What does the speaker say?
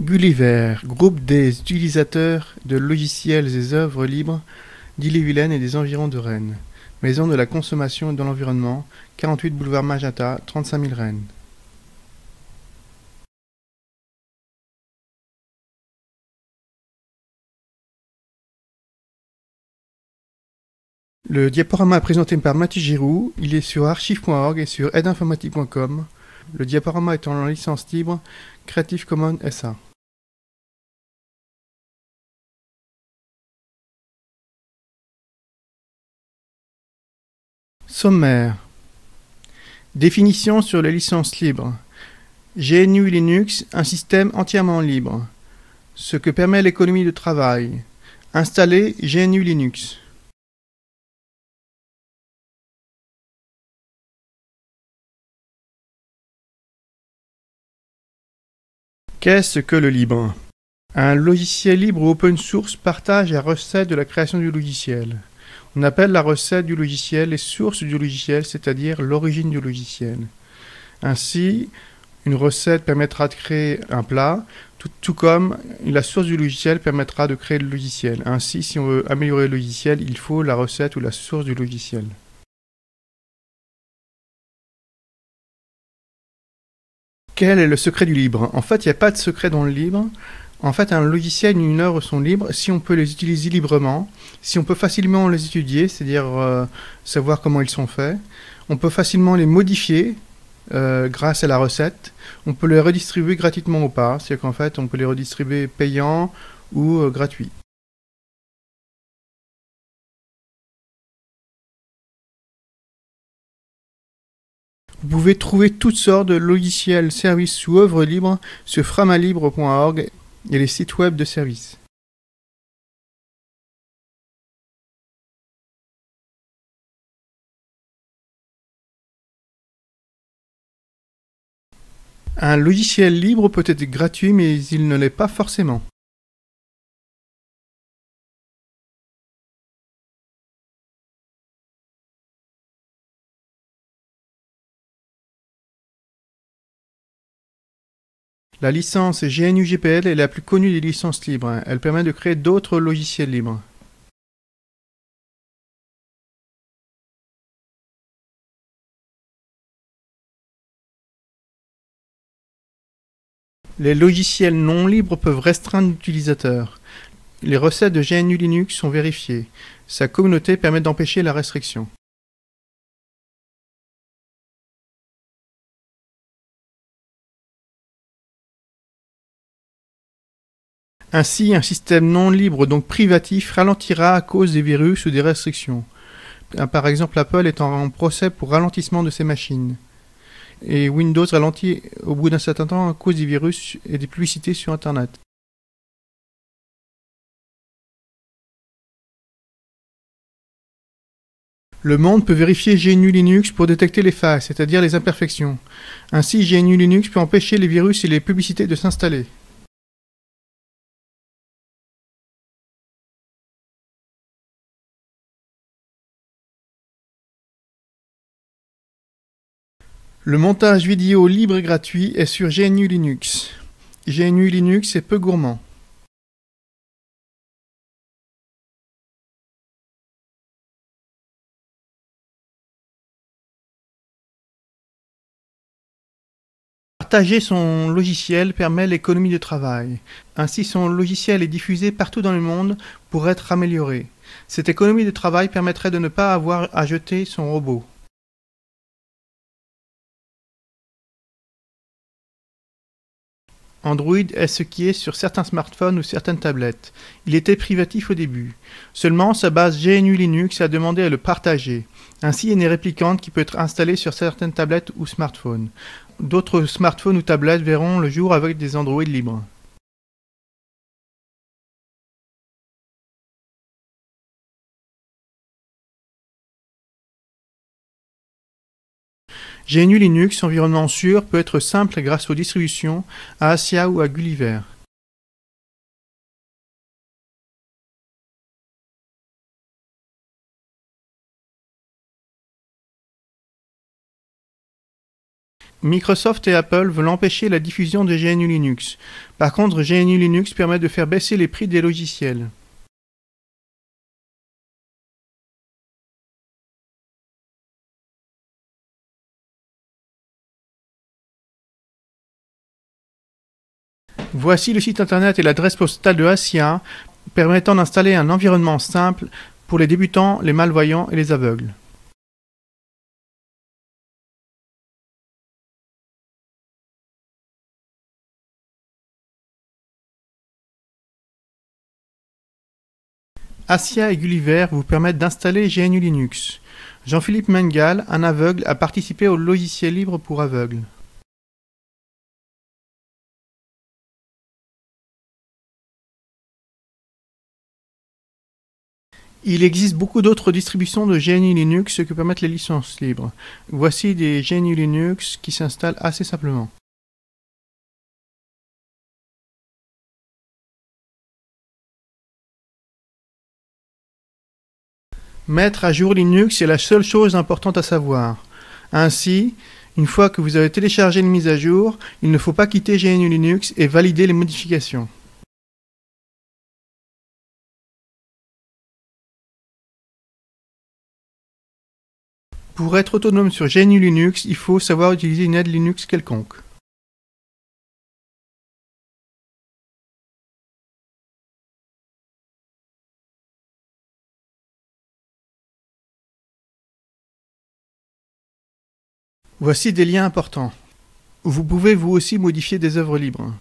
Gulliver, groupe des utilisateurs de logiciels et œuvres libres d'Ille-et-Vilaine et des environs de Rennes. Maison de la consommation et de l'environnement, 48 boulevard Magenta, 35 000 Rennes. Le diaporama est présenté par Mathieu Giroux, il est sur archive.org et sur aideinformatique.com. Le diaporama est en licence libre Creative Commons SA. Sommaire. Définition sur les licences libres. GNU Linux, un système entièrement libre. Ce que permet l'économie de travail. Installer GNU Linux. Qu'est-ce que le libre? Un logiciel libre ou open source partage la recette de la création du logiciel. On appelle la recette du logiciel les sources du logiciel, c'est-à-dire l'origine du logiciel. Ainsi, une recette permettra de créer un plat, tout comme la source du logiciel permettra de créer le logiciel. Ainsi, si on veut améliorer le logiciel, il faut la recette ou la source du logiciel. Quel est le secret du libre? En fait, il n'y a pas de secret dans le libre. En fait, un logiciel et une œuvre sont libres si on peut les utiliser librement, si on peut facilement les étudier, c'est-à-dire savoir comment ils sont faits. On peut facilement les modifier grâce à la recette. On peut les redistribuer gratuitement ou pas, c'est-à-dire qu'en fait, on peut les redistribuer payants ou gratuits. Vous pouvez trouver toutes sortes de logiciels, services ou œuvres libres sur framalibre.org et les sites web de services. Un logiciel libre peut être gratuit, mais il ne l'est pas forcément. La licence GNU-GPL est la plus connue des licences libres. Elle permet de créer d'autres logiciels libres. Les logiciels non libres peuvent restreindre l'utilisateur. Les recettes de GNU Linux sont vérifiées. Sa communauté permet d'empêcher la restriction. Ainsi, un système non libre, donc privatif, ralentira à cause des virus ou des restrictions. Par exemple, Apple est en procès pour ralentissement de ses machines. Et Windows ralentit au bout d'un certain temps à cause des virus et des publicités sur Internet. Le monde peut vérifier GNU Linux pour détecter les failles, c'est-à-dire les imperfections. Ainsi, GNU Linux peut empêcher les virus et les publicités de s'installer. Le montage vidéo libre et gratuit est sur GNU Linux. GNU Linux est peu gourmand. Partager son logiciel permet l'économie de travail. Ainsi, son logiciel est diffusé partout dans le monde pour être amélioré. Cette économie de travail permettrait de ne pas avoir à jeter son robot. Android est ce qui est sur certains smartphones ou certaines tablettes. Il était privatif au début. Seulement, sa base GNU Linux a demandé à le partager. Ainsi, il y a une réplicante qui peut être installée sur certaines tablettes ou smartphones. D'autres smartphones ou tablettes verront le jour avec des Android libres. GNU Linux, environnement sûr, peut être simple grâce aux distributions à ASIA ou à Gulliver. Microsoft et Apple veulent empêcher la diffusion de GNU Linux. Par contre, GNU Linux permet de faire baisser les prix des logiciels. Voici le site internet et l'adresse postale de ASIA, permettant d'installer un environnement simple pour les débutants, les malvoyants et les aveugles. ASIA et Gulliver vous permettent d'installer GNU Linux. Jean-Philippe Mengal, un aveugle, a participé au logiciel libre pour aveugles. Il existe beaucoup d'autres distributions de GNU Linux que permettent les licences libres. Voici des GNU Linux qui s'installent assez simplement. Mettre à jour Linux est la seule chose importante à savoir. Ainsi, une fois que vous avez téléchargé une mise à jour, il ne faut pas quitter GNU Linux et valider les modifications. Pour être autonome sur GNU Linux, il faut savoir utiliser une aide Linux quelconque. Voici des liens importants. Vous pouvez vous aussi modifier des œuvres libres.